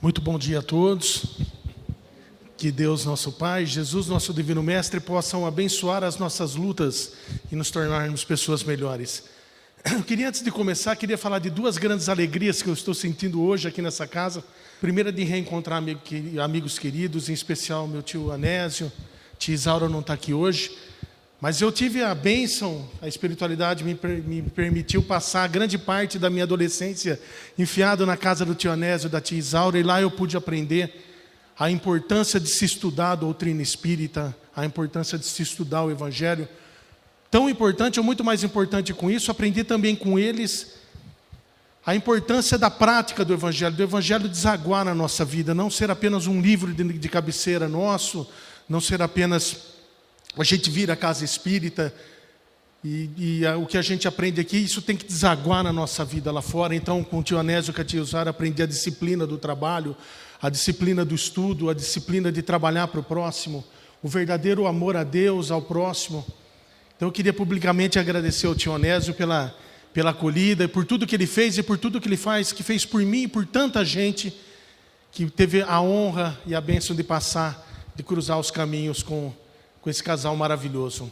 Muito bom dia a todos. Que Deus, nosso Pai, Jesus, nosso Divino Mestre, possam abençoar as nossas lutas e nos tornarmos pessoas melhores. Eu queria, antes de começar, falar de duas grandes alegrias que eu estou sentindo hoje aqui nessa casa. Primeira, de reencontrar amigos queridos, em especial meu tio Anésio. Tia Isaura não está aqui hoje, mas eu tive a bênção, a espiritualidade me permitiu passar grande parte da minha adolescência enfiado na casa do tio Anésio e da tia Isaura, e lá eu pude aprender a importância de se estudar a doutrina espírita, a importância de se estudar o Evangelho. Tão importante, ou muito mais importante com isso, aprendi também com eles a importância da prática do Evangelho desaguar na nossa vida, não ser apenas um livro de cabeceira nosso, não ser apenas a gente vir à casa espírita e o que a gente aprende aqui, isso tem que desaguar na nossa vida lá fora. Então, com o tio Anésio e com a tia Isaura, aprendi a disciplina do trabalho, a disciplina do estudo, a disciplina de trabalhar para o próximo, o verdadeiro amor a Deus, ao próximo. Então, eu queria publicamente agradecer ao tio Anésio pela acolhida, por tudo que ele fez e por tudo que ele faz, que fez por mim e por tanta gente que teve a honra e a bênção de cruzar os caminhos com esse casal maravilhoso.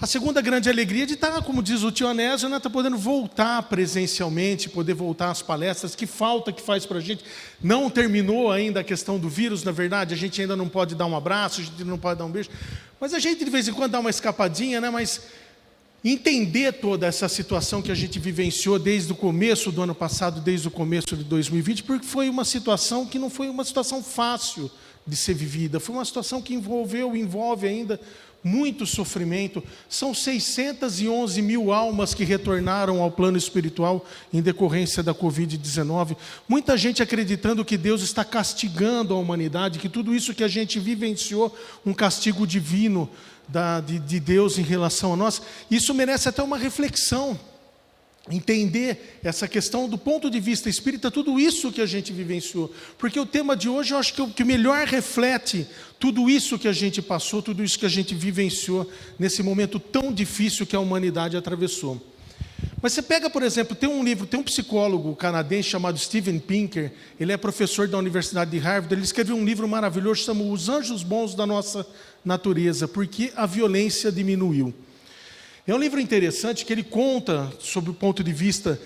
A segunda grande alegria é de estar, como diz o tio Anésio, né, podendo voltar presencialmente, poder voltar às palestras. Que falta que faz para a gente. Não terminou ainda a questão do vírus, na verdade, a gente ainda não pode dar um abraço, a gente não pode dar um beijo, mas a gente de vez em quando dá uma escapadinha, né, mas entender toda essa situação que a gente vivenciou desde o começo do ano passado, desde o começo de 2020, porque foi uma situação que não foi uma situação fácil de ser vivida, foi uma situação que envolve ainda muito sofrimento. São 611 mil almas que retornaram ao plano espiritual em decorrência da Covid-19. Muita gente acreditando que Deus está castigando a humanidade, que tudo isso que a gente vivenciou, um castigo divino de Deus em relação a nós. Isso merece até uma reflexão. Entender essa questão do ponto de vista espírita, tudo isso que a gente vivenciou, porque o tema de hoje eu acho que o que melhor reflete tudo isso que a gente passou, tudo isso que a gente vivenciou nesse momento tão difícil que a humanidade atravessou. Mas você pega, por exemplo, tem um psicólogo canadense chamado Steven Pinker, ele é professor da Universidade de Harvard, ele escreveu um livro maravilhoso chamado Os Anjos Bons da Nossa Natureza, porque a violência diminuiu. É um livro interessante que ele conta sobre o ponto de vista,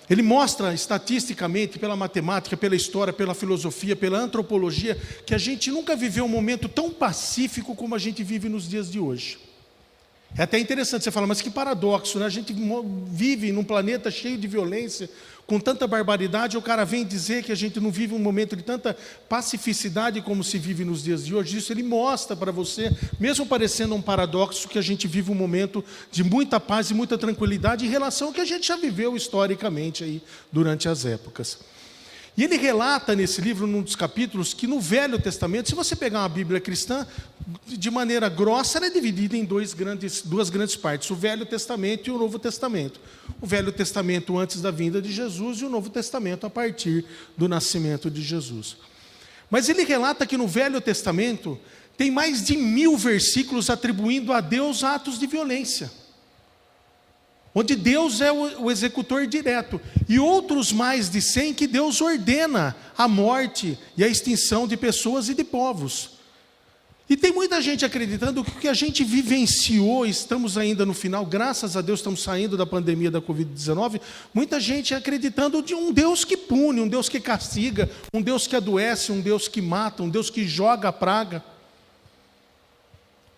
ele mostra estatisticamente, pela matemática, pela história, pela filosofia, pela antropologia, que a gente nunca viveu um momento tão pacífico como a gente vive nos dias de hoje. É até interessante você falar, mas que paradoxo, né? A gente vive num planeta cheio de violência, com tanta barbaridade, o cara vem dizer que a gente não vive um momento de tanta pacificidade como se vive nos dias de hoje. Isso ele mostra para você, mesmo parecendo um paradoxo, que a gente vive um momento de muita paz e muita tranquilidade em relação ao que a gente já viveu historicamente aí durante as épocas. E ele relata nesse livro, num dos capítulos, que no Velho Testamento, se você pegar uma Bíblia cristã, de maneira grossa, ela é dividida em duas grandes partes, o Velho Testamento e o Novo Testamento. O Velho Testamento antes da vinda de Jesus e o Novo Testamento a partir do nascimento de Jesus. Mas ele relata que no Velho Testamento tem mais de 1000 versículos atribuindo a Deus atos de violência, onde Deus é o executor direto, e outros mais de 100 que Deus ordena a morte e a extinção de pessoas e de povos. E tem muita gente acreditando que o que a gente vivenciou, estamos ainda no final, graças a Deus estamos saindo da pandemia da Covid-19, muita gente acreditando de um Deus que pune, um Deus que castiga, um Deus que adoece, um Deus que mata, um Deus que joga a praga.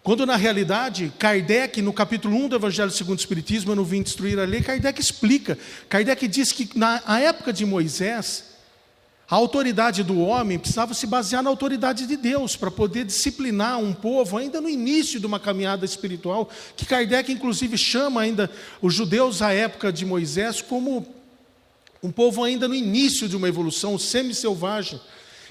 Quando na realidade, Kardec, no capítulo 1 do Evangelho segundo o Espiritismo, eu não vim destruir a lei, Kardec explica. Kardec diz que na época de Moisés, a autoridade do homem precisava se basear na autoridade de Deus, para poder disciplinar um povo, ainda no início de uma caminhada espiritual, que Kardec inclusive chama ainda os judeus à época de Moisés como um povo ainda no início de uma evolução semi-selvagem.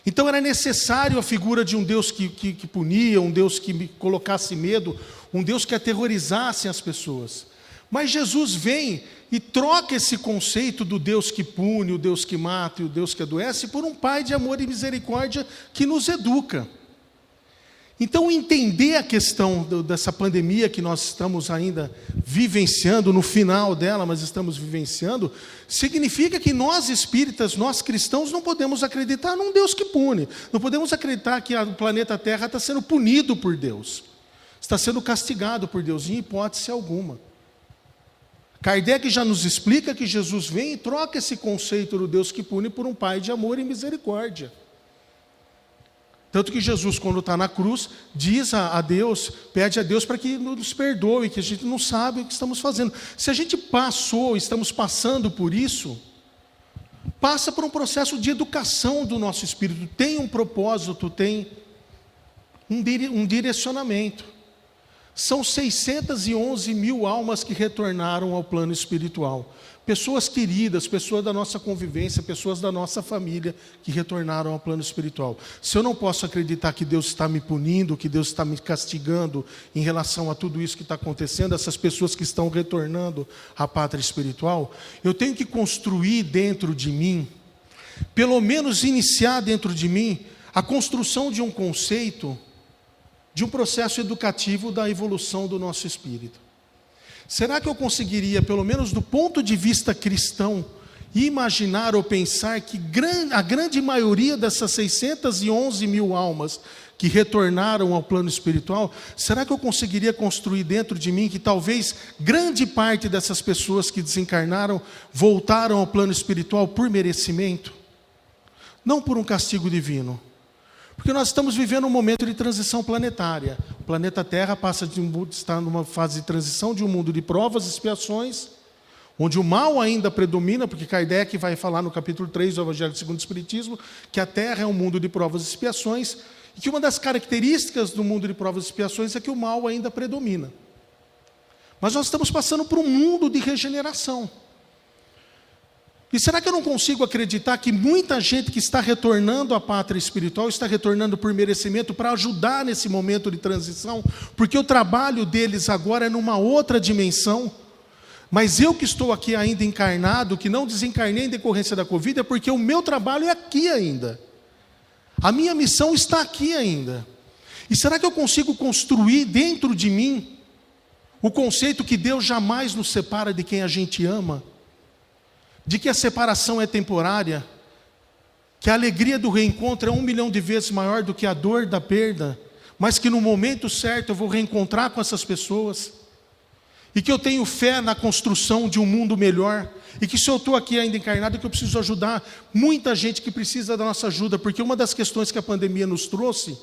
Então era necessário a figura de um Deus que punia, um Deus que colocasse medo, um Deus que aterrorizasse as pessoas. Mas Jesus vem e troca esse conceito do Deus que pune, o Deus que mata e o Deus que adoece, por um Pai de amor e misericórdia que nos educa. Então, entender a questão dessa pandemia que nós estamos ainda vivenciando, no final dela, mas estamos vivenciando, significa que nós espíritas, nós cristãos, não podemos acreditar num Deus que pune. Não podemos acreditar que o planeta Terra está sendo punido por Deus. Está sendo castigado por Deus, em hipótese alguma. Kardec já nos explica que Jesus vem e troca esse conceito do Deus que pune por um Pai de amor e misericórdia. Tanto que Jesus, quando está na cruz, diz a Deus, pede a Deus para que nos perdoe, que a gente não sabe o que estamos fazendo. Se a gente estamos passando por isso, passa por um processo de educação do nosso espírito, tem um propósito, tem um direcionamento. São 611 mil almas que retornaram ao plano espiritual. Pessoas queridas, pessoas da nossa convivência, pessoas da nossa família que retornaram ao plano espiritual. Se eu não posso acreditar que Deus está me punindo, que Deus está me castigando em relação a tudo isso que está acontecendo, essas pessoas que estão retornando à pátria espiritual, eu tenho que construir dentro de mim, pelo menos iniciar dentro de mim, a construção de um conceito, de um processo educativo da evolução do nosso espírito. Será que eu conseguiria, pelo menos do ponto de vista cristão, imaginar ou pensar que a grande maioria dessas 611 mil almas que retornaram ao plano espiritual, será que eu conseguiria construir dentro de mim que talvez grande parte dessas pessoas que desencarnaram voltaram ao plano espiritual por merecimento? Não por um castigo divino. Porque nós estamos vivendo um momento de transição planetária. O planeta Terra está numa fase de transição de um mundo de provas e expiações, onde o mal ainda predomina, porque Kardec vai falar no capítulo 3 do Evangelho segundo o Espiritismo, que a Terra é um mundo de provas e expiações, e que uma das características do mundo de provas e expiações é que o mal ainda predomina. Mas nós estamos passando por um mundo de regeneração. E será que eu não consigo acreditar que muita gente que está retornando à pátria espiritual, está retornando por merecimento para ajudar nesse momento de transição, porque o trabalho deles agora é numa outra dimensão, mas eu que estou aqui ainda encarnado, que não desencarnei em decorrência da Covid, é porque o meu trabalho é aqui ainda. A minha missão está aqui ainda. E será que eu consigo construir dentro de mim o conceito que Deus jamais nos separa de quem a gente ama? De que a separação é temporária, que a alegria do reencontro é 1 milhão de vezes maior do que a dor da perda, mas que no momento certo eu vou reencontrar com essas pessoas, e que eu tenho fé na construção de um mundo melhor, e que se eu estou aqui ainda encarnado, que eu preciso ajudar muita gente que precisa da nossa ajuda, porque uma das questões que a pandemia nos trouxe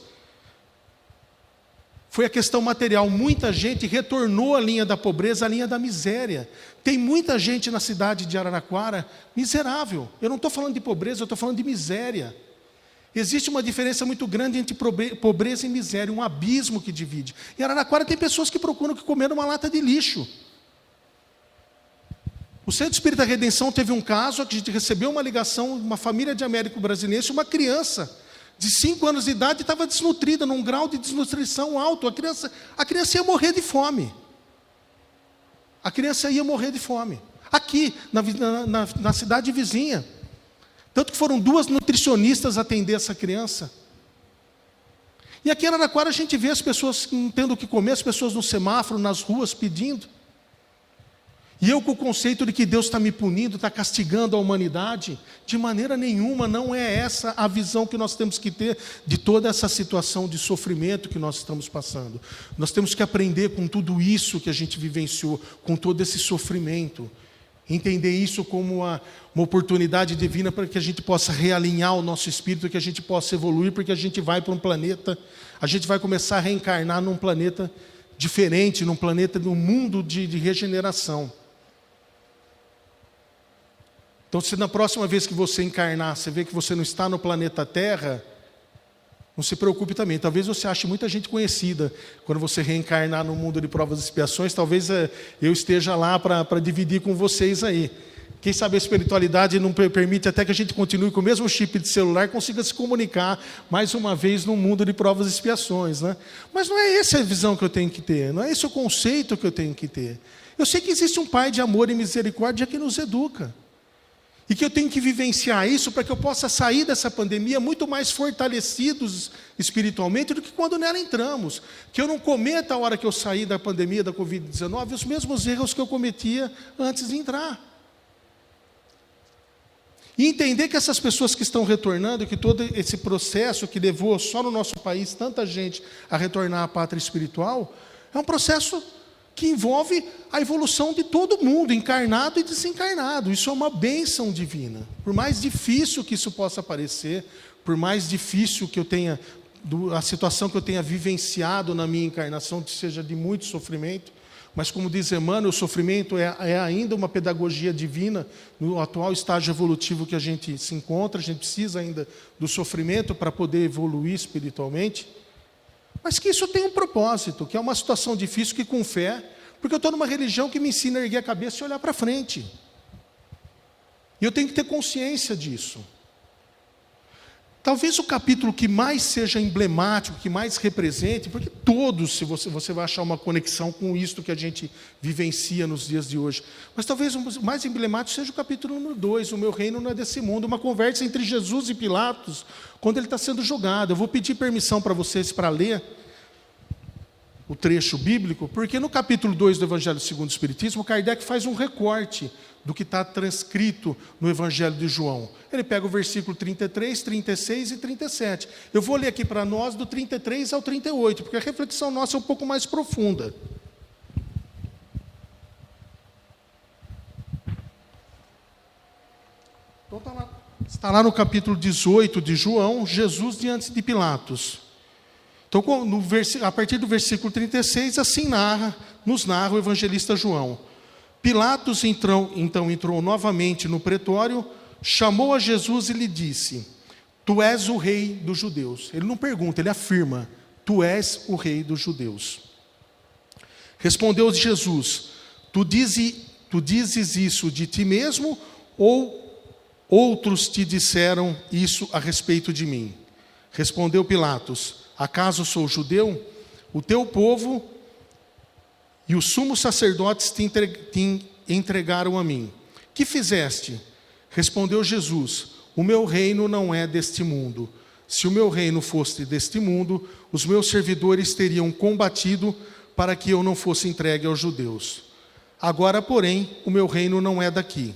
foi a questão material. Muita gente retornou à linha da pobreza, à linha da miséria. Tem muita gente na cidade de Araraquara miserável. Eu não estou falando de pobreza, eu estou falando de miséria. Existe uma diferença muito grande entre pobreza e miséria, um abismo que divide. Em Araraquara tem pessoas que procuram comer numa lata de lixo. O Centro Espírita Redenção teve um caso, que a gente recebeu uma ligação, uma família de américo-brasileiros, uma criança de 5 anos de idade estava desnutrida, num grau de desnutrição alto. A criança ia morrer de fome. A criança ia morrer de fome. Aqui, na cidade vizinha. Tanto que foram 2 nutricionistas atender essa criança. E aqui em Araraquara a gente vê as pessoas não tendo o que comer, as pessoas no semáforo, nas ruas, pedindo. E eu com o conceito de que Deus está me punindo, está castigando a humanidade, de maneira nenhuma, não é essa a visão que nós temos que ter de toda essa situação de sofrimento que nós estamos passando. Nós temos que aprender com tudo isso que a gente vivenciou, com todo esse sofrimento, entender isso como uma oportunidade divina para que a gente possa realinhar o nosso espírito, que a gente possa evoluir, porque a gente vai para um planeta, a gente vai começar a reencarnar num planeta diferente, num mundo de regeneração. Então, se na próxima vez que você encarnar, você vê que você não está no planeta Terra, não se preocupe também. Talvez você ache muita gente conhecida. Quando você reencarnar no mundo de provas e expiações, talvez eu esteja lá para dividir com vocês aí. Quem sabe a espiritualidade não permite até que a gente continue com o mesmo chip de celular e consiga se comunicar mais uma vez no mundo de provas e expiações, né? Mas não é essa a visão que eu tenho que ter, não é esse o conceito que eu tenho que ter. Eu sei que existe um Pai de amor e misericórdia que nos educa. E que eu tenho que vivenciar isso para que eu possa sair dessa pandemia muito mais fortalecidos espiritualmente do que quando nela entramos. Que eu não cometa, a hora que eu sair da pandemia da Covid-19, os mesmos erros que eu cometia antes de entrar. E entender que essas pessoas que estão retornando, que todo esse processo que levou só no nosso país tanta gente a retornar à pátria espiritual, é um processo que envolve a evolução de todo mundo, encarnado e desencarnado. Isso é uma bênção divina. Por mais difícil que isso possa parecer, por mais difícil que eu tenha, a situação que eu tenha vivenciado na minha encarnação, que seja de muito sofrimento, mas como diz Emmanuel, o sofrimento é ainda uma pedagogia divina, no atual estágio evolutivo que a gente se encontra, a gente precisa ainda do sofrimento para poder evoluir espiritualmente, mas que isso tem um propósito, que é uma situação difícil que com fé, porque eu estou numa religião que me ensina a erguer a cabeça e olhar para frente. E eu tenho que ter consciência disso. Talvez o capítulo que mais seja emblemático, que mais represente, porque todos, se você vai achar uma conexão com isto que a gente vivencia nos dias de hoje, mas talvez o mais emblemático seja o capítulo número 2, o meu reino não é desse mundo, uma conversa entre Jesus e Pilatos, quando ele está sendo julgado. Eu vou pedir permissão para vocês para ler o trecho bíblico, porque no capítulo 2 do Evangelho segundo o Espiritismo, Kardec faz um recorte do que está transcrito no Evangelho de João. Ele pega o versículo 33, 36 e 37. Eu vou ler aqui para nós do 33 ao 38, porque a reflexão nossa é um pouco mais profunda. Então está lá no capítulo 18 de João, Jesus diante de Pilatos. Então, a partir do versículo 36, assim nos narra o evangelista João. Pilatos então entrou novamente no pretório, chamou a Jesus e lhe disse: Tu és o rei dos judeus. Ele não pergunta, ele afirma: Tu és o rei dos judeus. Respondeu Jesus: Tu dizes isso de ti mesmo, ou outros te disseram isso a respeito de mim? Respondeu Pilatos: Acaso sou judeu? O teu povo e os sumos sacerdotes te entregaram a mim. Que fizeste? Respondeu Jesus: O meu reino não é deste mundo. Se o meu reino fosse deste mundo, os meus servidores teriam combatido para que eu não fosse entregue aos judeus. Agora, porém, o meu reino não é daqui.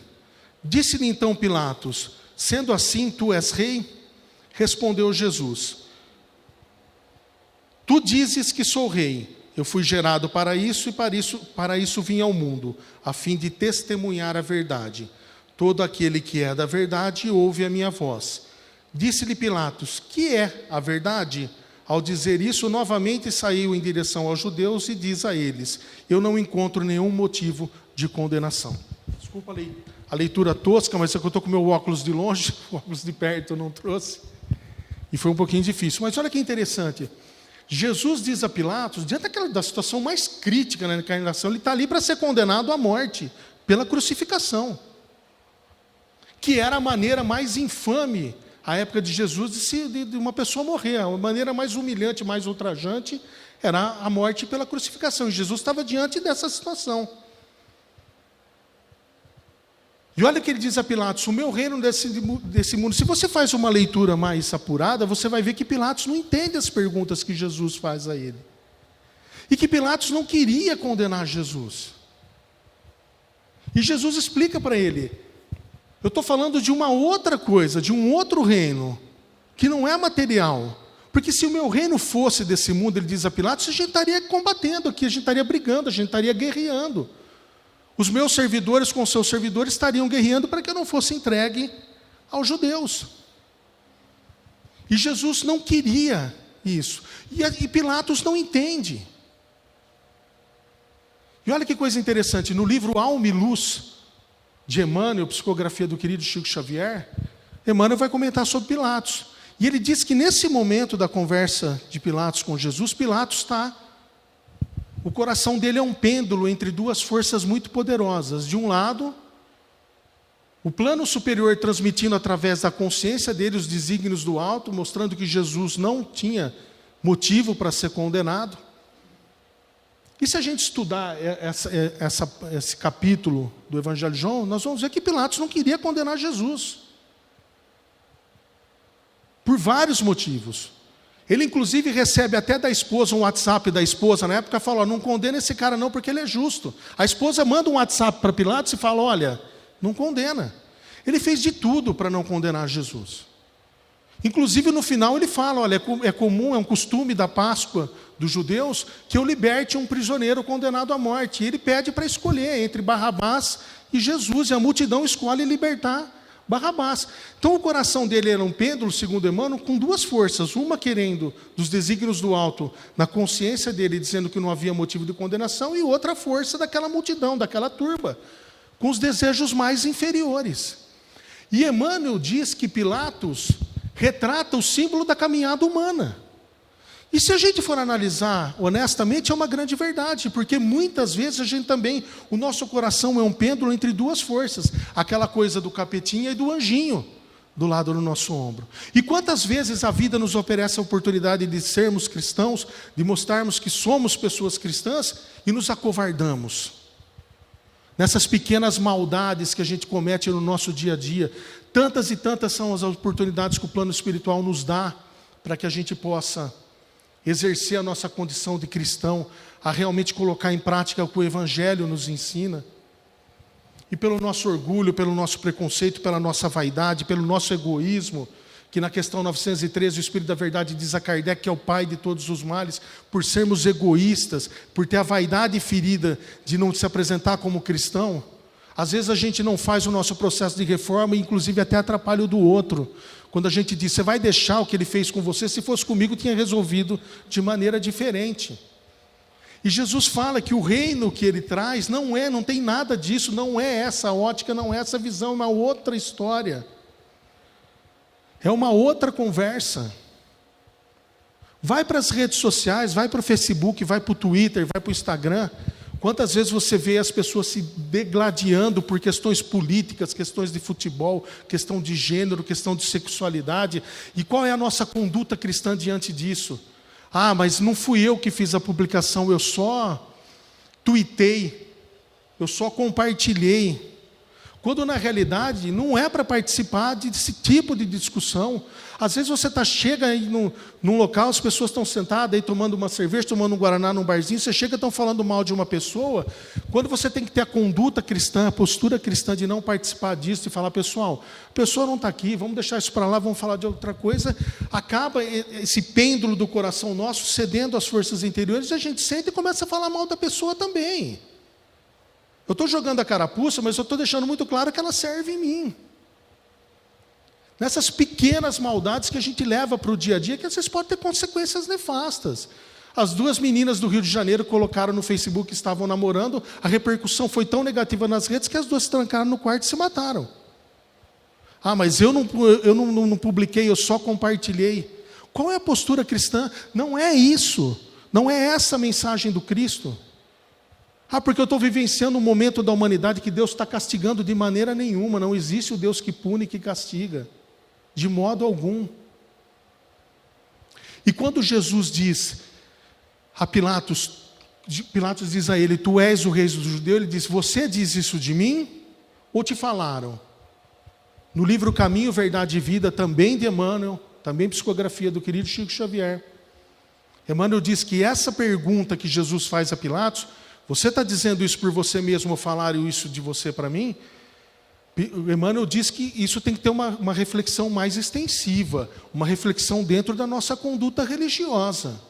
Disse-lhe então Pilatos: Sendo assim, tu és rei? Respondeu Jesus: Tu dizes que sou rei. Eu fui gerado para isso e para isso vim ao mundo, a fim de testemunhar a verdade. Todo aquele que é da verdade ouve a minha voz. Disse-lhe Pilatos: Que é a verdade? Ao dizer isso, novamente saiu em direção aos judeus e diz a eles: Eu não encontro nenhum motivo de condenação. Desculpa a leitura tosca, mas é que eu estou com o meu óculos de longe, o óculos de perto eu não trouxe. E foi um pouquinho difícil. Mas olha que interessante. Jesus diz a Pilatos, diante da situação mais crítica na encarnação, ele está ali para ser condenado à morte, pela crucificação. Que era a maneira mais infame, à época de Jesus, de uma pessoa morrer. A maneira mais humilhante, mais ultrajante, era a morte pela crucificação. E Jesus estava diante dessa situação. E olha que ele diz a Pilatos: o meu reino desse mundo. Se você faz uma leitura mais apurada, você vai ver que Pilatos não entende as perguntas que Jesus faz a ele. E que Pilatos não queria condenar Jesus. E Jesus explica para ele: eu estou falando de uma outra coisa, de um outro reino, que não é material. Porque se o meu reino fosse desse mundo, ele diz a Pilatos, a gente estaria combatendo aqui, a gente estaria brigando, a gente estaria guerreando. Os meus servidores com seus servidores estariam guerreando para que eu não fosse entregue aos judeus. E Jesus não queria isso. E Pilatos não entende. E olha que coisa interessante, no livro Alma e Luz, de Emmanuel, psicografia do querido Chico Xavier, Emmanuel vai comentar sobre Pilatos. E ele diz que nesse momento da conversa de Pilatos com Jesus, Pilatos está... O coração dele é um pêndulo entre duas forças muito poderosas. De um lado, o plano superior transmitindo através da consciência dele os desígnios do alto, mostrando que Jesus não tinha motivo para ser condenado. E se a gente estudar esse capítulo do Evangelho de João, nós vamos ver que Pilatos não queria condenar Jesus. Por vários motivos. Ele, inclusive, recebe até da esposa um WhatsApp da esposa, na época, fala, não condena esse cara não, porque ele é justo. A esposa manda um WhatsApp para Pilatos e fala, olha, não condena. Ele fez de tudo para não condenar Jesus. Inclusive, no final, ele fala, olha, é comum, é um costume da Páscoa dos judeus, que eu liberte um prisioneiro condenado à morte. E ele pede para escolher entre Barrabás e Jesus, e a multidão escolhe libertar Barrabás. Então o coração dele era um pêndulo, segundo Emmanuel, com duas forças, uma querendo dos desígnios do alto, na consciência dele, dizendo que não havia motivo de condenação, e outra força daquela multidão, daquela turba, com os desejos mais inferiores. E Emmanuel diz que Pilatos retrata o símbolo da caminhada humana. E se a gente for analisar honestamente, é uma grande verdade, porque muitas vezes a gente também, o nosso coração é um pêndulo entre duas forças, aquela coisa do capetinha e do anjinho do lado do nosso ombro. E quantas vezes a vida nos oferece a oportunidade de sermos cristãos, de mostrarmos que somos pessoas cristãs e nos acovardamos nessas pequenas maldades que a gente comete no nosso dia a dia. Tantas e tantas são as oportunidades que o plano espiritual nos dá para que a gente possa exercer a nossa condição de cristão, a realmente colocar em prática o que o Evangelho nos ensina. E pelo nosso orgulho, pelo nosso preconceito, pela nossa vaidade, pelo nosso egoísmo, que na questão 913 o Espírito da Verdade diz a Kardec que é o pai de todos os males, por sermos egoístas, por ter a vaidade ferida de não se apresentar como cristão, às vezes a gente não faz o nosso processo de reforma e inclusive até atrapalha o do outro. Quando a gente diz, você vai deixar o que ele fez com você, se fosse comigo tinha resolvido de maneira diferente. E Jesus fala que o reino que ele traz não tem nada disso, não é essa ótica, não é essa visão, é uma outra história. É uma outra conversa. Vai para as redes sociais, vai para o Facebook, vai para o Twitter, vai para o Instagram. Quantas vezes você vê as pessoas se degladiando por questões políticas, questões de futebol, questão de gênero, questão de sexualidade, e qual é a nossa conduta cristã diante disso? Ah, mas não fui eu que fiz a publicação, eu só tuitei, eu só compartilhei. Quando na realidade não é para participar desse tipo de discussão. Às vezes você chega aí num local, as pessoas estão sentadas aí tomando uma cerveja, tomando um guaraná num barzinho, você chega e estão falando mal de uma pessoa, quando você tem que ter a conduta cristã, a postura cristã de não participar disso e falar, pessoal, a pessoa não está aqui, vamos deixar isso para lá, vamos falar de outra coisa, acaba esse pêndulo do coração nosso cedendo às forças interiores, e a gente senta e começa a falar mal da pessoa também. Eu estou jogando a carapuça, mas eu estou deixando muito claro que ela serve em mim. Nessas pequenas maldades que a gente leva para o dia a dia, que às vezes pode ter consequências nefastas. As duas meninas do Rio de Janeiro colocaram no Facebook que estavam namorando, a repercussão foi tão negativa nas redes que as duas se trancaram no quarto e se mataram. Ah, mas eu não publiquei, eu só compartilhei. Qual é a postura cristã? Não é isso. Não é essa a mensagem do Cristo. Ah, porque eu estou vivenciando um momento da humanidade que Deus está castigando de maneira nenhuma. Não existe o Deus que pune e que castiga. De modo algum. E quando Jesus diz a Pilatos diz a ele, tu és o rei dos judeus, ele diz, você diz isso de mim? Ou te falaram? No livro Caminho, Verdade e Vida, também de Emmanuel, também psicografia do querido Chico Xavier, Emmanuel diz que essa pergunta que Jesus faz a Pilatos, você está dizendo isso por você mesmo ou falaram isso de você para mim? Emmanuel diz que isso tem que ter uma reflexão mais extensiva, uma reflexão dentro da nossa conduta religiosa.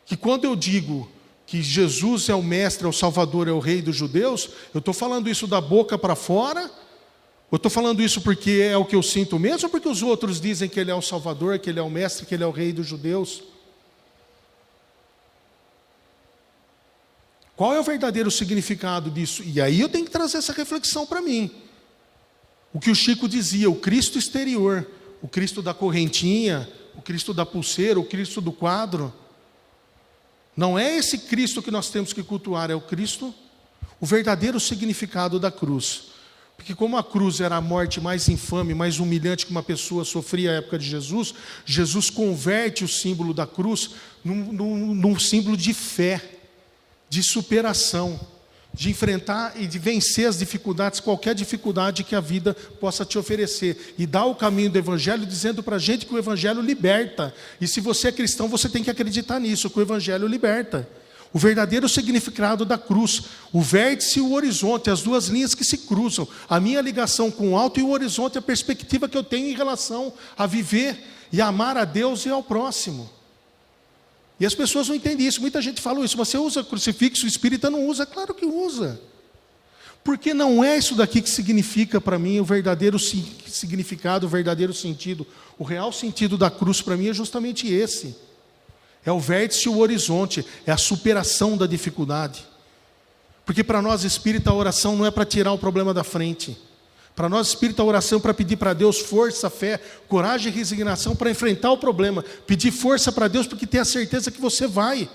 Que quando eu digo que Jesus é o mestre, é o salvador, é o rei dos judeus, eu estou falando isso da boca para fora, ou estou falando isso porque é o que eu sinto mesmo, ou porque os outros dizem que ele é o salvador, que ele é o mestre, que ele é o rei dos judeus? Qual é o verdadeiro significado disso? E aí eu tenho que trazer essa reflexão para mim. O que o Chico dizia, o Cristo exterior, o Cristo da correntinha, o Cristo da pulseira, o Cristo do quadro. Não é esse Cristo que nós temos que cultuar, é o Cristo, o verdadeiro significado da cruz. Porque como a cruz era a morte mais infame, mais humilhante que uma pessoa sofria à época de Jesus, Jesus converte o símbolo da cruz num símbolo de fé, de superação, de enfrentar e de vencer as dificuldades, qualquer dificuldade que a vida possa te oferecer. E dá o caminho do Evangelho, dizendo para a gente que o Evangelho liberta. E se você é cristão, você tem que acreditar nisso, que o Evangelho liberta. O verdadeiro significado da cruz, o vértice e o horizonte, as duas linhas que se cruzam. A minha ligação com o alto e o horizonte, a perspectiva que eu tenho em relação a viver e amar a Deus e ao próximo. E as pessoas não entendem isso. Muita gente fala isso. Você usa crucifixo, o espírita não usa. Claro que usa. Porque não é isso daqui que significa para mim o verdadeiro significado, o verdadeiro sentido. O real sentido da cruz para mim é justamente esse. É o vértice e o horizonte. É a superação da dificuldade. Porque para nós espírita a oração não é para tirar o problema da frente. Para nós espírita a oração é para pedir para Deus força, fé, coragem e resignação para enfrentar o problema. Pedir força para Deus porque tem a certeza que você vai.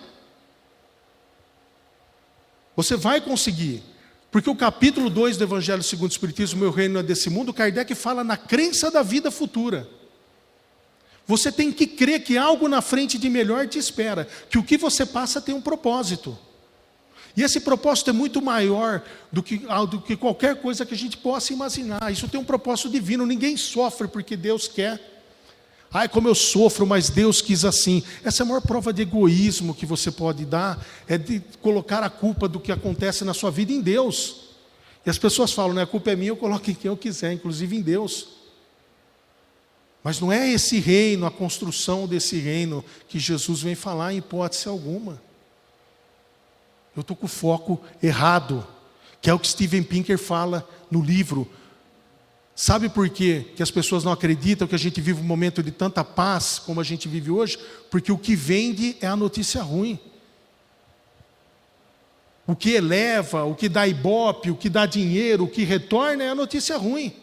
Você vai conseguir. Porque o capítulo 2 do Evangelho segundo o Espiritismo, Meu Reino é desse mundo, Kardec fala na crença da vida futura. Você tem que crer que algo na frente de melhor te espera. Que o que você passa tem um propósito. E esse propósito é muito maior do que qualquer coisa que a gente possa imaginar. Isso tem um propósito divino. Ninguém sofre porque Deus quer. Ai, como eu sofro, mas Deus quis assim. Essa é a maior prova de egoísmo que você pode dar, é de colocar a culpa do que acontece na sua vida em Deus. E as pessoas falam, né, a culpa é minha, eu coloco em quem eu quiser, inclusive em Deus. Mas não é esse reino, a construção desse reino, que Jesus vem falar em hipótese alguma. Eu estou com o foco errado, que é o que Steven Pinker fala no livro. Sabe por quê que as pessoas não acreditam que a gente vive um momento de tanta paz como a gente vive hoje? Porque o que vende é a notícia ruim. O que eleva, o que dá ibope, o que dá dinheiro, o que retorna é a notícia ruim.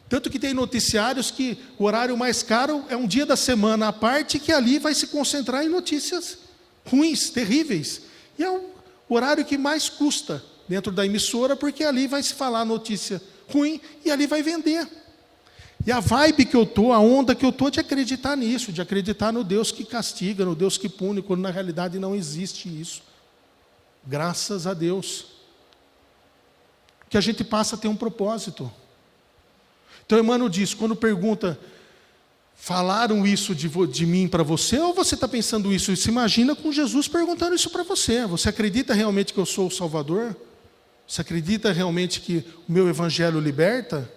Tanto que tem noticiários que o horário mais caro é um dia da semana à parte, que ali vai se concentrar em notícias ruins, terríveis. E é o horário que mais custa dentro da emissora, porque ali vai se falar notícia ruim e ali vai vender. E a vibe que eu estou, a onda que eu estou de acreditar nisso, de acreditar no Deus que castiga, no Deus que pune, quando na realidade não existe isso. Graças a Deus. Que a gente passa a ter um propósito. Então Emmanuel diz, quando pergunta, falaram isso de mim para você, ou você está pensando isso? E se imagina com Jesus perguntando isso para você. Você acredita realmente que eu sou o Salvador? Você acredita realmente que o meu Evangelho liberta?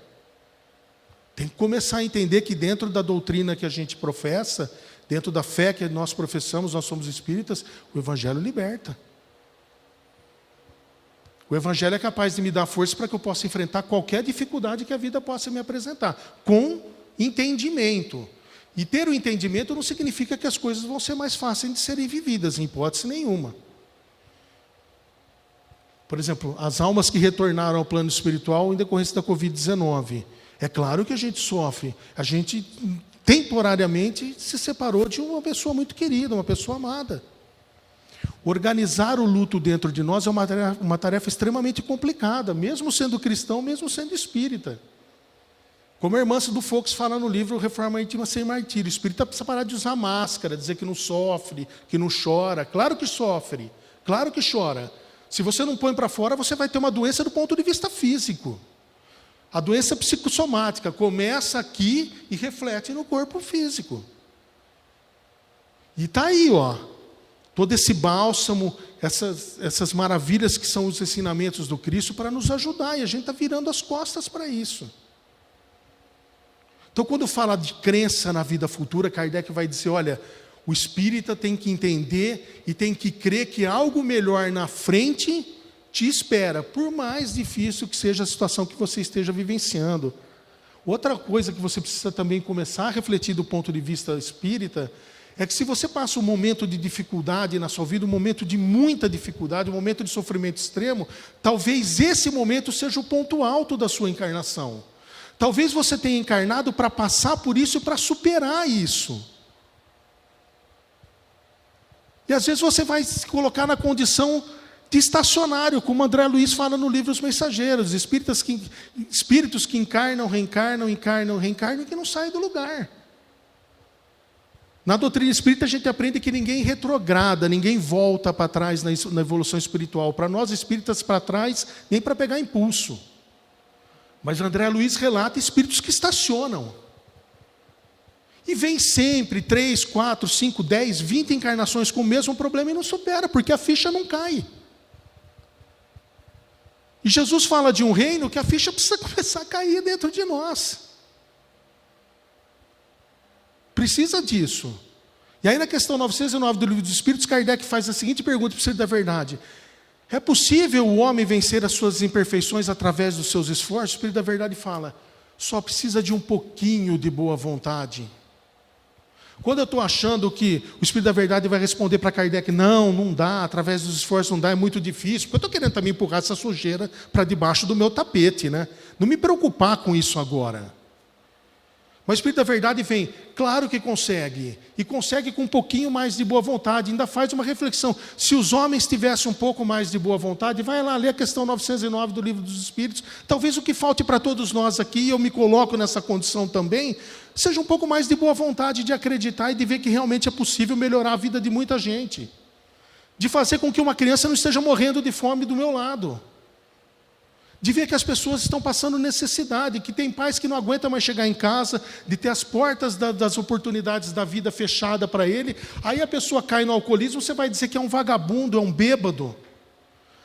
Tem que começar a entender que dentro da doutrina que a gente professa, dentro da fé que nós professamos, nós somos espíritas, o Evangelho liberta. O Evangelho é capaz de me dar força para que eu possa enfrentar qualquer dificuldade que a vida possa me apresentar, com entendimento. E ter o entendimento não significa que as coisas vão ser mais fáceis de serem vividas, em hipótese nenhuma. Por exemplo, as almas que retornaram ao plano espiritual em decorrência da Covid-19. É claro que a gente sofre, a gente temporariamente se separou de uma pessoa muito querida, uma pessoa amada. Organizar o luto dentro de nós é uma tarefa extremamente complicada, mesmo sendo cristão, mesmo sendo espírita. Como a irmã do Fox fala no livro Reforma Íntima Sem Martírio, o espírita precisa parar de usar máscara, dizer que não sofre, que não chora. Claro que sofre, claro que chora. Se você não põe para fora, você vai ter uma doença do ponto de vista físico. A doença psicossomática começa aqui e reflete no corpo físico. E está aí, ó. Todo esse bálsamo, essas maravilhas que são os ensinamentos do Cristo para nos ajudar. E a gente está virando as costas para isso. Então, quando fala de crença na vida futura, Kardec vai dizer, olha, o espírita tem que entender e tem que crer que algo melhor na frente te espera, por mais difícil que seja a situação que você esteja vivenciando. Outra coisa que você precisa também começar a refletir do ponto de vista espírita, é que se você passa um momento de dificuldade na sua vida, um momento de muita dificuldade, um momento de sofrimento extremo, talvez esse momento seja o ponto alto da sua encarnação. Talvez você tenha encarnado para passar por isso e para superar isso. E às vezes você vai se colocar na condição de estacionário, como André Luiz fala no livro Os Mensageiros, espíritos que encarnam, reencarnam e que não saem do lugar. Na doutrina espírita a gente aprende que ninguém retrograda, ninguém volta para trás na evolução espiritual. Para nós espíritas, para trás, nem para pegar impulso. Mas André Luiz relata espíritos que estacionam. E vem sempre 3, 4, 5, 10, 20 encarnações com o mesmo problema e não supera, porque a ficha não cai. E Jesus fala de um reino que a ficha precisa começar a cair dentro de nós. Precisa disso. E aí na questão 909 do Livro dos Espíritos, Kardec faz a seguinte pergunta para o Espírito da Verdade: é possível o homem vencer as suas imperfeições através dos seus esforços? O Espírito da Verdade fala: só precisa de um pouquinho de boa vontade. Quando eu estou achando que o Espírito da Verdade vai responder para Kardec, não dá, através dos esforços não dá, é muito difícil, porque eu estou querendo também empurrar essa sujeira para debaixo do meu tapete, né? Não me preocupar com isso agora. Mas o Espírito da Verdade vem, claro que consegue, e consegue com um pouquinho mais de boa vontade, ainda faz uma reflexão. Se os homens tivessem um pouco mais de boa vontade, vai lá ler a questão 909 do Livro dos Espíritos, talvez o que falte para todos nós aqui, e eu me coloco nessa condição também, seja um pouco mais de boa vontade de acreditar e de ver que realmente é possível melhorar a vida de muita gente. De fazer com que uma criança não esteja morrendo de fome do meu lado. De ver que as pessoas estão passando necessidade, que tem pais que não aguentam mais chegar em casa, de ter as portas das oportunidades da vida fechada para ele, aí a pessoa cai no alcoolismo, você vai dizer que é um vagabundo, é um bêbado.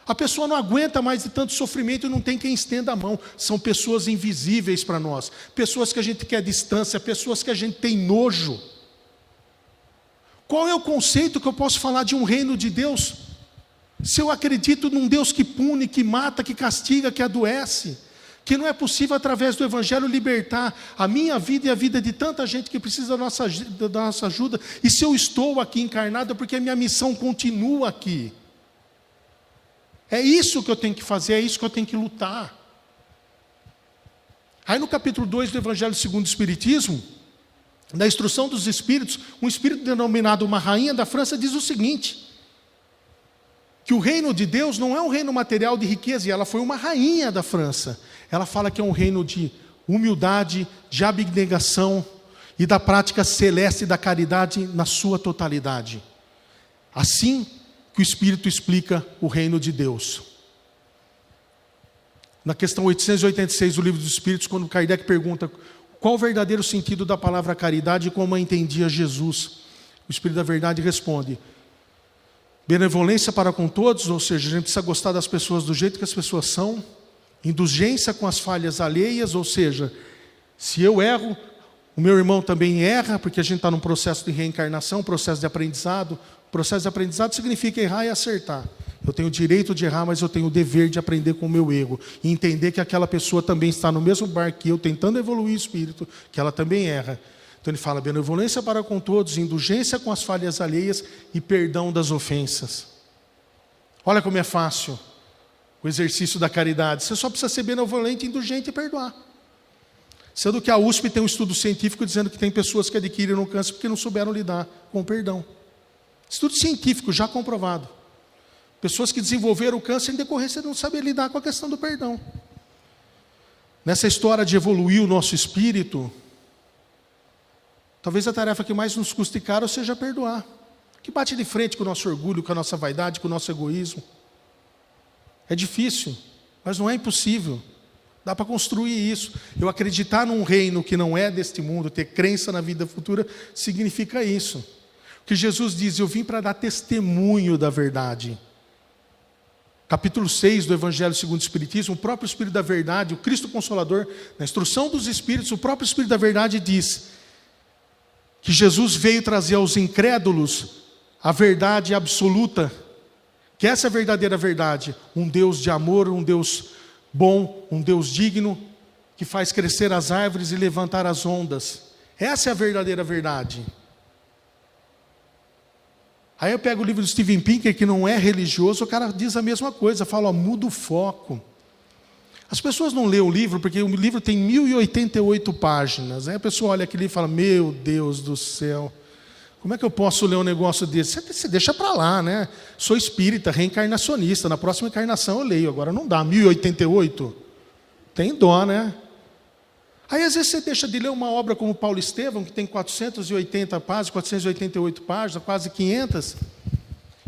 A pessoa não aguenta mais de tanto sofrimento e não tem quem estenda a mão. São pessoas invisíveis para nós, pessoas que a gente quer distância, pessoas que a gente tem nojo. Qual é o conceito que eu posso falar de um reino de Deus? Se eu acredito num Deus que pune, que mata, que castiga, que adoece, que não é possível através do Evangelho libertar a minha vida e a vida de tanta gente que precisa da nossa ajuda, e se eu estou aqui encarnado é porque a minha missão continua aqui. É isso que eu tenho que fazer, é isso que eu tenho que lutar. Aí no capítulo 2 do Evangelho segundo o Espiritismo, na instrução dos Espíritos, um espírito denominado uma rainha da França diz o seguinte: que o reino de Deus não é um reino material de riqueza, e ela foi uma rainha da França. Ela fala que é um reino de humildade, de abnegação e da prática celeste da caridade na sua totalidade. Assim que o Espírito explica o reino de Deus. Na questão 886 do Livro dos Espíritos, quando Kardec pergunta qual o verdadeiro sentido da palavra caridade e como a entendia Jesus, o Espírito da Verdade responde: benevolência para com todos, ou seja, a gente precisa gostar das pessoas do jeito que as pessoas são. Indulgência com as falhas alheias, ou seja, se eu erro, o meu irmão também erra, porque a gente está num processo de reencarnação, processo de aprendizado. Processo de aprendizado significa errar e acertar. Eu tenho o direito de errar, mas eu tenho o dever de aprender com o meu ego. E entender que aquela pessoa também está no mesmo barco que eu, tentando evoluir o espírito, que ela também erra. Então ele fala benevolência para com todos, indulgência com as falhas alheias e perdão das ofensas. Olha como é fácil o exercício da caridade. Você só precisa ser benevolente, indulgente e perdoar. Sendo que a USP tem um estudo científico dizendo que tem pessoas que adquiriram câncer porque não souberam lidar com o perdão. Estudo científico já comprovado. Pessoas que desenvolveram o câncer em decorrência de não saber lidar com a questão do perdão. Nessa história de evoluir o nosso espírito, talvez a tarefa que mais nos custe caro seja perdoar. Que bate de frente com o nosso orgulho, com a nossa vaidade, com o nosso egoísmo. É difícil, mas não é impossível. Dá para construir isso. Eu acreditar num reino que não é deste mundo, ter crença na vida futura, significa isso. Porque Jesus diz: eu vim para dar testemunho da verdade. Capítulo 6 do Evangelho segundo o Espiritismo, o próprio Espírito da Verdade, o Cristo Consolador, na instrução dos Espíritos, o próprio Espírito da Verdade diz que Jesus veio trazer aos incrédulos a verdade absoluta, que essa é a verdadeira verdade, um Deus de amor, um Deus bom, um Deus digno, que faz crescer as árvores e levantar as ondas. Essa é a verdadeira verdade. Aí eu pego o livro do Steven Pinker, que não é religioso, o cara diz a mesma coisa, fala, muda o foco. As pessoas não lêem o livro, porque o livro tem 1088 páginas. Aí a pessoa olha aquilo e fala, meu Deus do céu, Como é que eu posso ler um negócio desse? Você deixa para lá, né? Sou espírita, reencarnacionista. Na próxima encarnação eu leio. Agora não dá. 1088? Tem dó, né? Aí às vezes você deixa de ler uma obra como Paulo Estevão, que tem 480 páginas, 488 páginas, quase 500,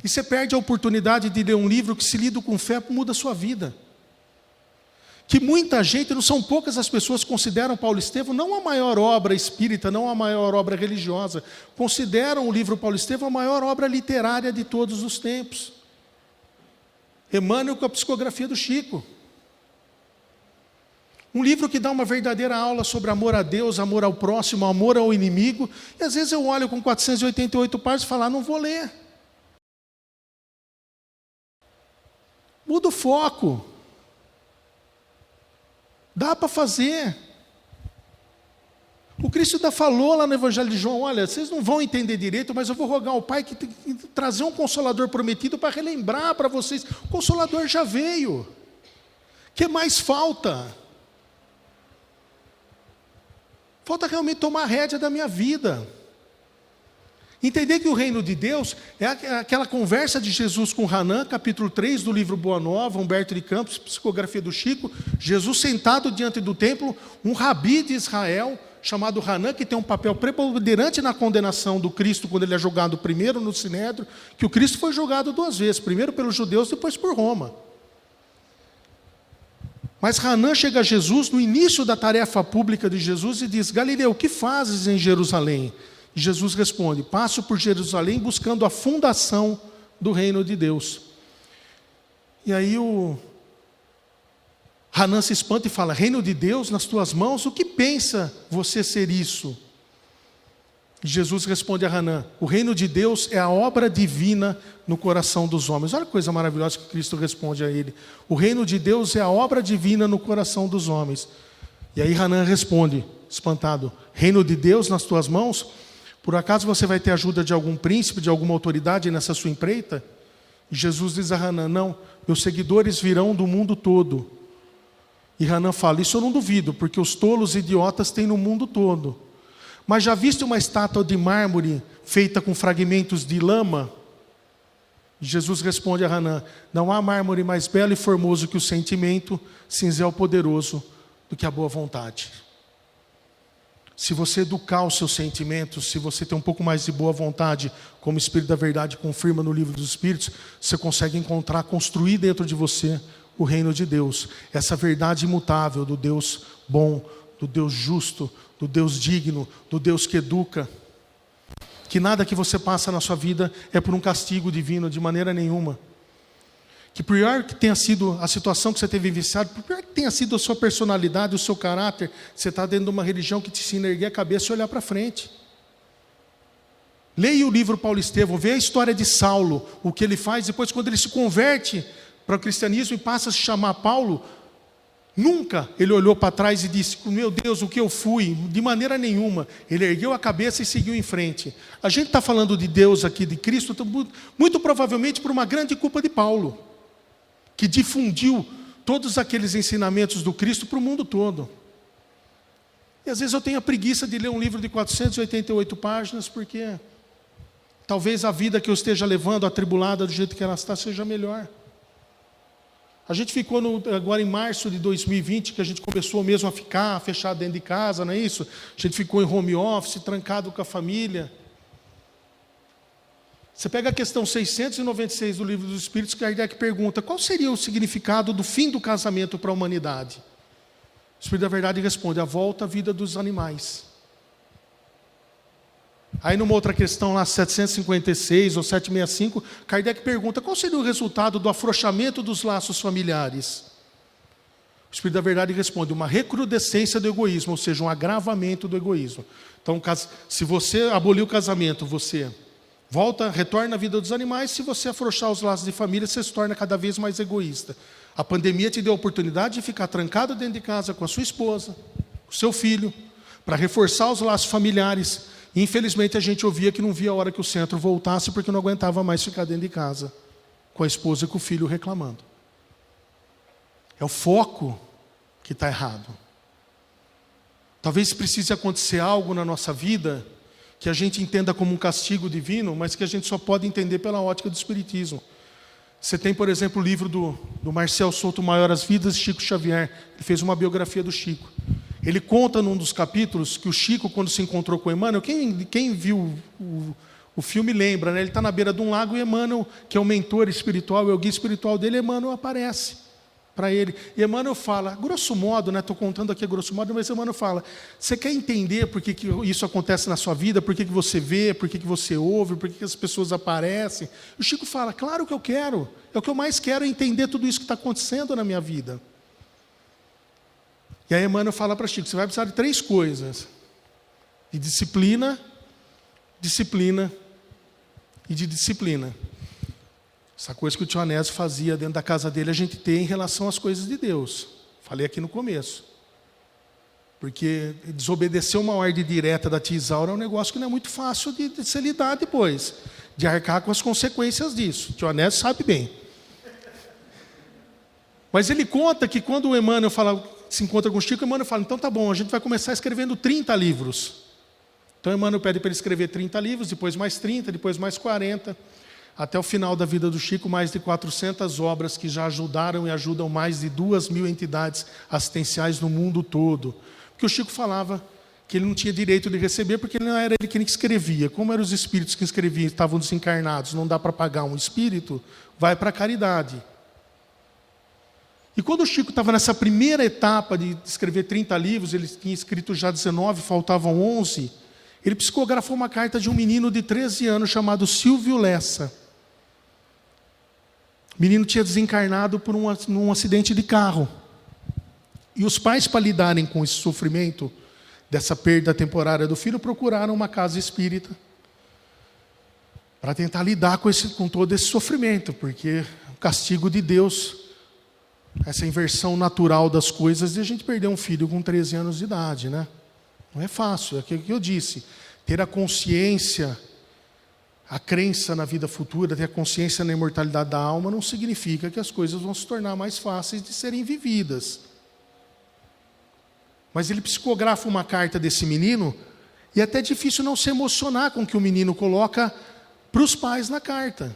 e você perde a oportunidade de ler um livro que, se lido com fé, muda a sua vida. Que muita gente, não são poucas as pessoas que consideram Paulo Estevão não a maior obra espírita, não a maior obra religiosa, consideram o livro Paulo Estevão a maior obra literária de todos os tempos. Emmanuel com a psicografia do Chico. Um livro que dá uma verdadeira aula sobre amor a Deus, amor ao próximo, amor ao inimigo, e às vezes eu olho com 488 páginas e falo, não vou ler. Muda o foco. Dá para fazer. O Cristo ainda falou lá no Evangelho de João, olha, vocês não vão entender direito, mas eu vou rogar ao Pai que tem que trazer um Consolador prometido para relembrar para vocês. O Consolador já veio. O que mais falta? Falta realmente tomar a rédea da minha vida. Entender que o reino de Deus é aquela conversa de Jesus com Hanã, capítulo 3 do livro Boa Nova, Humberto de Campos, psicografia do Chico. Jesus sentado diante do templo, um rabi de Israel, chamado Hanã, que tem um papel preponderante na condenação do Cristo, quando ele é julgado primeiro no Sinédrio, que o Cristo foi julgado 2 vezes, primeiro pelos judeus, depois por Roma. Mas Hanã chega a Jesus no início da tarefa pública de Jesus e diz, Galileu, o que fazes em Jerusalém? E Jesus responde, passo por Jerusalém buscando a fundação do reino de Deus. E aí o Hanã se espanta e fala, reino de Deus nas tuas mãos, o que pensa você ser isso? E Jesus responde a Hanã, o reino de Deus é a obra divina no coração dos homens. Olha que coisa maravilhosa que Cristo responde a ele. O reino de Deus é a obra divina no coração dos homens. E aí Hanã responde, espantado, reino de Deus nas tuas mãos? Por acaso você vai ter ajuda de algum príncipe, de alguma autoridade nessa sua empreita? E Jesus diz a Hanã, não, meus seguidores virão do mundo todo. E Hanã fala, isso eu não duvido, porque os tolos e idiotas têm no mundo todo. Mas já viste uma estátua de mármore feita com fragmentos de lama? E Jesus responde a Hanã, não há mármore mais belo e formoso que o sentimento, cinzel poderoso do que a boa vontade. Se você educar os seus sentimentos, se você ter um pouco mais de boa vontade, como o Espírito da Verdade confirma no Livro dos Espíritos, você consegue encontrar, construir dentro de você o reino de Deus. Essa verdade imutável do Deus bom, do Deus justo, do Deus digno, do Deus que educa. Que nada que você passa na sua vida é por um castigo divino, de maneira nenhuma. Que por pior que tenha sido a situação que você teve vivenciado, por pior que tenha sido a sua personalidade, o seu caráter, você está dentro de uma religião que te ensina a erguer a cabeça e olhar para frente. Leia o livro Paulo Estevão, vê a história de Saulo, o que ele faz, depois quando ele se converte para o cristianismo e passa a se chamar Paulo, nunca ele olhou para trás e disse, meu Deus, o que eu fui? De maneira nenhuma. Ele ergueu a cabeça e seguiu em frente. A gente está falando de Deus aqui, de Cristo, muito provavelmente por uma grande culpa de Paulo, que difundiu todos aqueles ensinamentos do Cristo para o mundo todo. E às vezes eu tenho a preguiça de ler um livro de 488 páginas, porque talvez a vida que eu esteja levando, atribulada do jeito que ela está, seja melhor. A gente ficou agora em março de 2020, que a gente começou mesmo a ficar fechado dentro de casa, não é isso? A gente ficou em home office, trancado com a família. Você pega a questão 696 do Livro dos Espíritos, que Kardec pergunta, qual seria o significado do fim do casamento para a humanidade? O Espírito da Verdade responde, a volta à vida dos animais. Aí numa outra questão lá, 756 ou 765, Kardec pergunta, qual seria o resultado do afrouxamento dos laços familiares? O Espírito da Verdade responde, uma recrudescência do egoísmo, ou seja, um agravamento do egoísmo. Então, se você abolir o casamento, você retorna à vida dos animais. Se você afrouxar os laços de família, você se torna cada vez mais egoísta. A pandemia te deu a oportunidade de ficar trancado dentro de casa com a sua esposa, com o seu filho, para reforçar os laços familiares. E, infelizmente, a gente ouvia que não via a hora que o centro voltasse, porque não aguentava mais ficar dentro de casa, com a esposa e com o filho reclamando. É o foco que está errado. Talvez precise acontecer algo na nossa vida que a gente entenda como um castigo divino, mas que a gente só pode entender pela ótica do Espiritismo. Você tem, por exemplo, o livro do Marcel Souto Maior, As Vidas de Chico Xavier. Ele fez uma biografia do Chico. Ele conta num dos capítulos que o Chico, quando se encontrou com Emmanuel, quem viu o filme lembra, né? Ele está na beira de um lago e Emmanuel, que é o mentor espiritual, é o guia espiritual dele, Emmanuel aparece para ele. E Emmanuel fala, grosso modo, né? Estou contando aqui a grosso modo, mas Emmanuel fala, você quer entender por que isso acontece na sua vida, por que você vê, por que você ouve, por que as pessoas aparecem? O Chico fala, claro que eu quero, é o que eu mais quero, é entender tudo isso que está acontecendo na minha vida. E aí Emmanuel fala para Chico, você vai precisar de 3 coisas, de disciplina, disciplina e de disciplina. Essa coisa que o tio Anésio fazia dentro da casa dele, a gente tem em relação às coisas de Deus. Falei aqui no começo. Porque desobedecer uma ordem direta da tia Isaura é um negócio que não é muito fácil de se lidar depois. De arcar com as consequências disso. O tio Anésio sabe bem. Mas ele conta que quando o Emmanuel se encontra com o Chico, o Emmanuel fala, então tá bom, a gente vai começar escrevendo 30 livros. Então o Emmanuel pede para ele escrever 30 livros, depois mais 30, depois mais 40... Até o final da vida do Chico, mais de 400 obras que já ajudaram e ajudam mais de 2.000 entidades assistenciais no mundo todo. Porque o Chico falava que ele não tinha direito de receber, porque não era ele quem escrevia. Como eram os espíritos que escreviam, estavam desencarnados, não dá para pagar um espírito, vai para a caridade. E quando o Chico estava nessa primeira etapa de escrever 30 livros, ele tinha escrito já 19, faltavam 11, ele psicografou uma carta de um menino de 13 anos chamado Silvio Lessa. O menino tinha desencarnado por num acidente de carro. E os pais, para lidarem com esse sofrimento, dessa perda temporária do filho, procuraram uma casa espírita para tentar lidar com todo esse sofrimento, porque o castigo de Deus, essa inversão natural das coisas, de a gente perder um filho com 13 anos de idade, né? Não é fácil, é aquilo que eu disse. Ter a consciência, a crença na vida futura, ter a consciência na imortalidade da alma, não significa que as coisas vão se tornar mais fáceis de serem vividas. Mas ele psicografa uma carta desse menino, e é até difícil não se emocionar com o que o menino coloca para os pais na carta.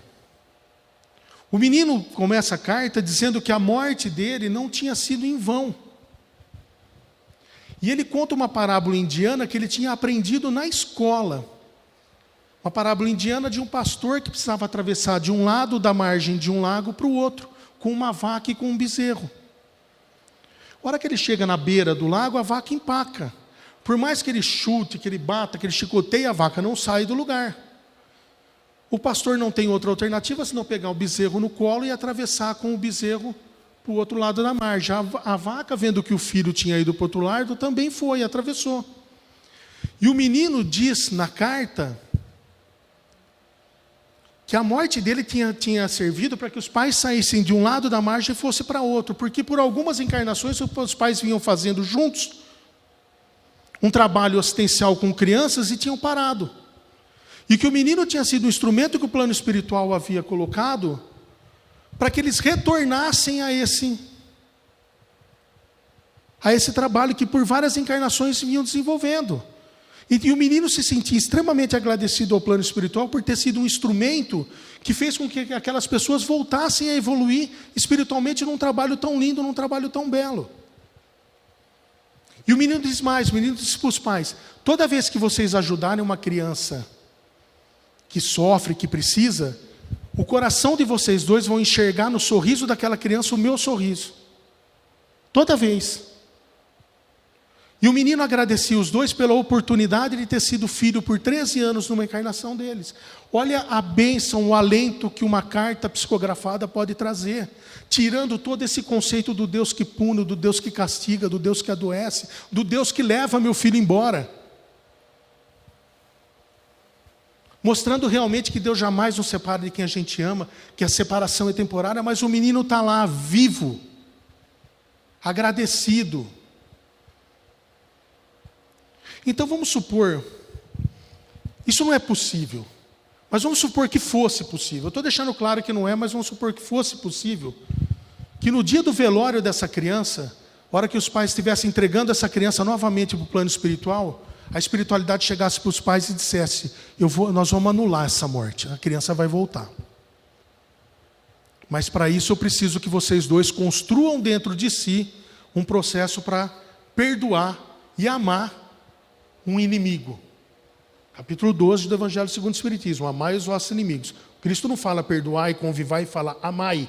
O menino começa a carta dizendo que a morte dele não tinha sido em vão. E ele conta uma parábola indiana que ele tinha aprendido na escola. Uma parábola indiana de um pastor que precisava atravessar de um lado da margem de um lago para o outro, com uma vaca e com um bezerro. A hora que ele chega na beira do lago, a vaca empaca. Por mais que ele chute, que ele bata, que ele chicoteie, a vaca não sai do lugar. O pastor não tem outra alternativa senão pegar o bezerro no colo e atravessar com o bezerro para o outro lado da margem. A vaca, vendo que o filho tinha ido para o outro lado, também foi, atravessou. E o menino diz na carta que a morte dele tinha servido para que os pais saíssem de um lado da margem e fossem para outro, porque por algumas encarnações os pais vinham fazendo juntos um trabalho assistencial com crianças e tinham parado. E que o menino tinha sido um instrumento que o plano espiritual havia colocado para que eles retornassem a esse trabalho que por várias encarnações vinham desenvolvendo. E o menino se sentia extremamente agradecido ao plano espiritual por ter sido um instrumento que fez com que aquelas pessoas voltassem a evoluir espiritualmente num trabalho tão lindo, num trabalho tão belo. E o menino diz mais, o menino diz para os pais, toda vez que vocês ajudarem uma criança que sofre, que precisa, o coração de vocês dois vão enxergar no sorriso daquela criança o meu sorriso. Toda vez. E o menino agradecia os dois pela oportunidade de ter sido filho por 13 anos numa encarnação deles. Olha a bênção, o alento que uma carta psicografada pode trazer, tirando todo esse conceito do Deus que pune, do Deus que castiga, do Deus que adoece, do Deus que leva meu filho embora. Mostrando realmente que Deus jamais nos separa de quem a gente ama, que a separação é temporária, mas o menino está lá, vivo, agradecido. Então vamos supor, isso não é possível, mas vamos supor que fosse possível. Eu estou deixando claro que não é, mas vamos supor que fosse possível, que no dia do velório dessa criança, a hora que os pais estivessem entregando essa criança novamente para o plano espiritual, a espiritualidade chegasse para os pais e dissesse: nós vamos anular essa morte, a criança vai voltar. Mas para isso eu preciso que vocês dois construam dentro de si um processo para perdoar e amar um inimigo. Capítulo 12 do Evangelho segundo o Espiritismo: amai os vossos inimigos. Cristo não fala perdoar e convivar, e fala amai.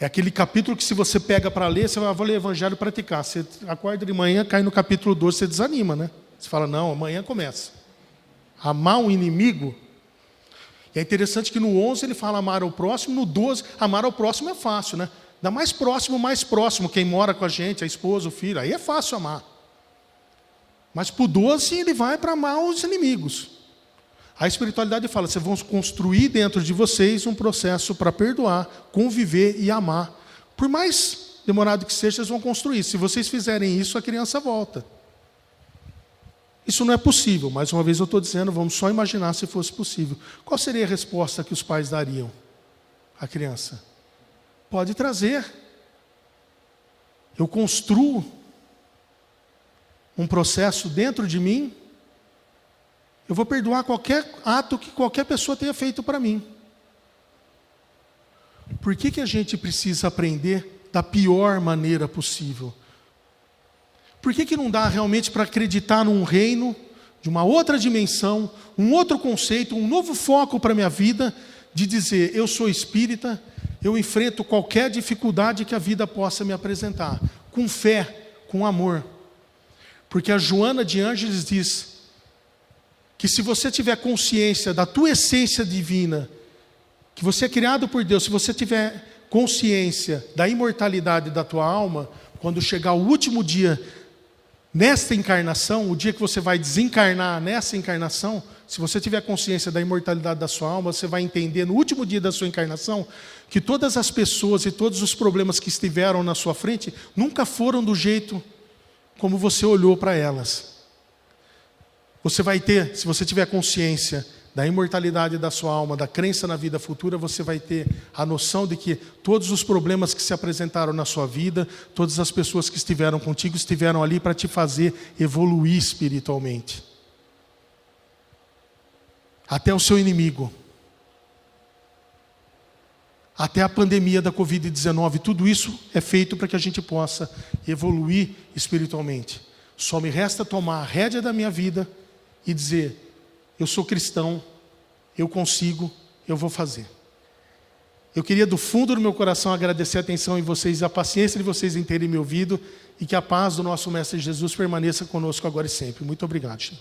É aquele capítulo que, se você pega para ler, você vai: vou ler o Evangelho e praticar. Você acorda de manhã, cai no capítulo 12, você desanima, né? Você fala: não, amanhã começa. Amar um inimigo. E é interessante que no 11 ele fala amar ao próximo, no 12, amar ao próximo é fácil, né? Da mais próximo, quem mora com a gente, a esposa, o filho, aí é fácil amar. Mas para o 12 ele vai para amar os inimigos. A espiritualidade fala: vocês vão construir dentro de vocês um processo para perdoar, conviver e amar. Por mais demorado que seja, vocês vão construir. Se vocês fizerem isso, a criança volta. Isso não é possível. Mais uma vez eu estou dizendo, vamos só imaginar se fosse possível. Qual seria a resposta que os pais dariam à criança? Pode trazer. Eu construo um processo dentro de mim. Eu vou perdoar qualquer ato que qualquer pessoa tenha feito para mim. Por que a gente precisa aprender da pior maneira possível? Por que não dá realmente para acreditar num reino, de uma outra dimensão, um outro conceito, um novo foco para a minha vida, de dizer: eu sou espírita, eu enfrento qualquer dificuldade que a vida possa me apresentar, com fé, com amor. Porque a Joana de Ângeles diz que se você tiver consciência da tua essência divina, que você é criado por Deus, se você tiver consciência da imortalidade da tua alma, quando chegar o último dia nesta encarnação, o dia que você vai desencarnar nessa encarnação, se você tiver consciência da imortalidade da sua alma, você vai entender no último dia da sua encarnação que todas as pessoas e todos os problemas que estiveram na sua frente nunca foram do jeito como você olhou para elas. Você vai ter, se você tiver consciência da imortalidade da sua alma, da crença na vida futura, você vai ter a noção de que todos os problemas que se apresentaram na sua vida, todas as pessoas que estiveram contigo, estiveram ali para te fazer evoluir espiritualmente. Até o seu inimigo. Até a pandemia da Covid-19, tudo isso é feito para que a gente possa evoluir espiritualmente. Só me resta tomar a rédea da minha vida e dizer: eu sou cristão, eu consigo, eu vou fazer. Eu queria do fundo do meu coração agradecer a atenção em vocês, a paciência de vocês em terem me ouvido, e que a paz do nosso Mestre Jesus permaneça conosco agora e sempre. Muito obrigado, gente.